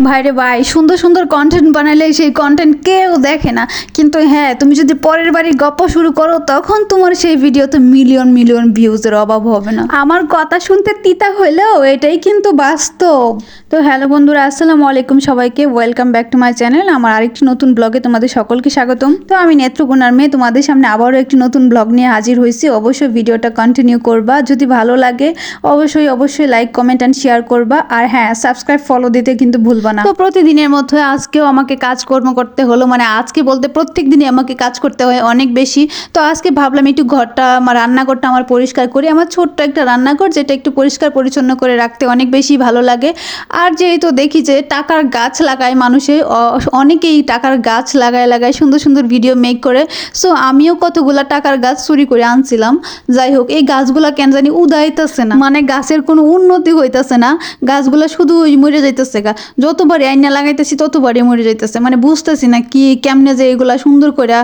ভাইরে ভাই, সুন্দর সুন্দর কন্টেন্ট বানালে সেই কন্টেন্ট কেউ দেখে না, কিন্তু হ্যাঁ তুমি যদি পরের বাড়ি গপ্প শুরু করো তখন তোমার সেই ভিডিওতে মিলিয়ন মিলিয়ন ভিউজের অভাব হবে না। আমার কথা শুনতে তিতা হইলেও এটাই কিন্তু বাস্তব। তো হ্যালো বন্ধুরা, আসসালামু আলাইকুম সবাইকে, welcome back to my channel. আমার আরেকটি নতুন ব্লগে তোমাদের সকলকে স্বাগতম। তো আমি নেত্রকোনার মেয়ে তোমাদের সামনে আবারও একটি নতুন ব্লগ নিয়ে হাজির হয়েছি। অবশ্যই ভিডিওটা কন্টিনিউ করবা, যদি ভালো লাগে অবশ্যই লাইক কমেন্ট অ্যান্ড শেয়ার করবা, আর হ্যাঁ সাবস্ক্রাইব ফলো দিতে কিন্তু ভুলবা না। তো প্রতিদিনের মধ্যে আজকেও আমাকে কাজকর্ম করতে হলো, মানে আজকে বলতে প্রত্যেক দিনই আমাকে কাজ করতে হয় অনেক বেশি। তো আজকে ভাবলাম একটু ঘরটা, আমার রান্নাঘরটা আমার পরিষ্কার করি। আমার ছোট্ট একটা রান্নাঘর, যেটা একটু পরিষ্কার পরিচ্ছন্ন করে রাখতে অনেক বেশি ভালো লাগে। আর যেহেতু দেখি যে টাকার গাছ লাগায় মানুষে, অনেকেই টাকার গাছ লাগায় সুন্দর সুন্দর ভিডিও মেক করে। সো আমিও কতগুলা টাকার গাছ চুরি করে আনছিলাম। যাই হোক, এই গাছগুলা কেন জানি উদাইতেছে না, মানে গাছের কোনো উন্নতি হইতেছে না, গাছগুলা শুধু মরে যাইতেছে গা। যতবারই আইনা লাগাইতেছি ততবারই মরে যাইতেছে, মানে বুঝতেছি না কি কেমনে যে এগুলা সুন্দর করে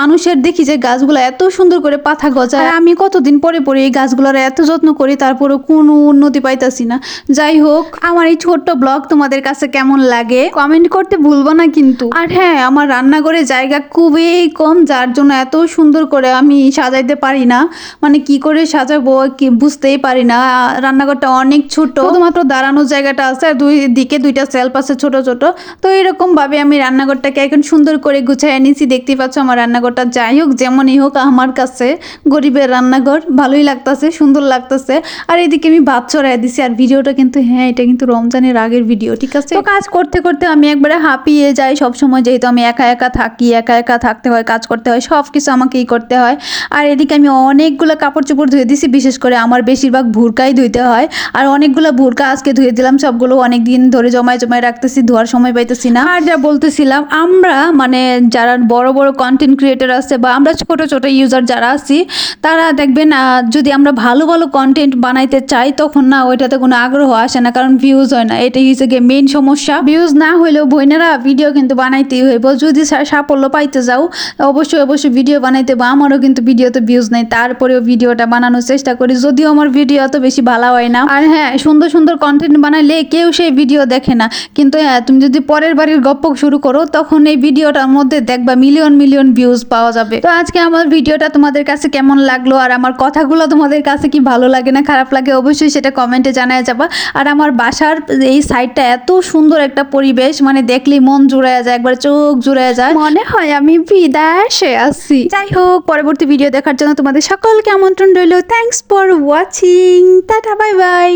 মানুষের দেখি যে গাছগুলা এত সুন্দর করে পাতা গজায়, আমি কতদিন পরে পরে এই গাছগুলার এত যত্ন করি, তারপরেও কোনো উন্নতি পাইতাছি না। যাই হোক, আমার এই ছোট্ট ব্লগ তোমাদের কাছে কেমন লাগে কমেন্ট করতে ভুলবো না কিন্তু। আর হ্যাঁ, আমার রান্নাঘরে জায়গা খুবই কম, যার জন্য এত সুন্দর করে আমি সাজাইতে পারি না, মানে কি করে সাজাবো কি বুঝতেই পারি না। রান্নাঘরটা অনেক ছোট, শুধুমাত্র দাঁড়ানোর জায়গাটা আছে, আর দুই দিকে দুইটা সেলফ আছে ছোট ছোট। তো এরকম ভাবে আমি রান্নাঘরটাকে এখন সুন্দর করে গুছাই নিয়েছি। দেখতেই পাচ্ছ আমার রান্নাঘরটা। যাই হোক, যেমনই হোক আমার কাছে গরিবের রান্নাঘর ভালোই লাগতেছে, সুন্দর লাগতেছে। আর এদিকে আমি ভাত চড়াই দিছি। আর ভিডিওটা কিন্তু হ্যাঁ, এটা কিন্তু রমজানের আগের ভিডিও, ঠিক আছে। তো কাজ করতে করতে আমি একবারে হাঁপিয়ে যাই সবসময়, যেহেতু আমি একা একা থাকি, একা একা থাকতে হয়, কাজ করতে হয়, সব কিছু আমাকেই করতে হয়। আর এদিকে আমি অনেকগুলো কাপড় চোপড় ধুয়ে দিছি, বিশেষ করে আমার বেশিরভাগ ভুরকাই ধুইতে হয়। আর অনেকগুলো ভুরকা আজকে ধুয়ে দিলাম, সবগুলো অনেক দিন ধরে জমায় রাখতেছি, ধোয়ার সময় পাইতেছি না। আর যা বলতেছিলাম, আমরা মানে যারা বড় বড় কন্টেন্ট ক্রিয়েটার আছে বা আমরা ছোট ছোট ইউজার যারা আছি, তারা দেখবেন যদি আমরা ভালো ভালো কন্টেন্ট বানাইতে চাই তখন না ওইটাতে কোনো আগ্রহ আসে না, কারণ ভিউজ হয় না। এটাই হচ্ছে গিয়ে মেইন সমস্যা। ভিউজ না হইলেও বইনেরা ভিডিও কিন্তু বানাইতেই হইব। যদি সাফল্য পাইতে যাও অবশ্যই ভিডিও বানাইতে, বা আমারও কিন্তু ভিডিওতে ভিউজ নেই, তারপরেও ভিডিওটা বানানোর চেষ্টা করি, যদিও আমার ভিডিও অত বেশি ভালো হয় না। আর হ্যাঁ, সুন্দর সুন্দর কন্টেন্ট বানাইলে কেউ সেই ভিডিও দেখে না, কিন্তু হ্যাঁ তুমি যদি পরের বাড়ির গপ্প শুরু করো তখন এই ভিডিওটার মধ্যে দেখবা মিলিয়ন মিলিয়ন ভিউজ পাওয়া যাবে। তো আজকে আমার ভিডিওটা তোমাদের কাছে কেমন লাগলো, আর আমার কথাগুলো তোমাদের কাছে কি ভালো লাগে না খারাপ লাগে, অবশ্যই সেটা কমেন্টে জানায় যাবা। আর আমার বাসার এই সাইডটা এত সুন্দর একটা পরিবেশ, মানে দেখলেই মন জুড়ায় যায়, একবার চোখ জুড়ায় যায়, মনে হয় আমি বিদেশে আছি। যাই হোক, পরবর্তী ভিডিও দেখার জন্য তোমাদের সকলকে আমন্ত্রণ রইল। Thanks for watching, tata, bye bye.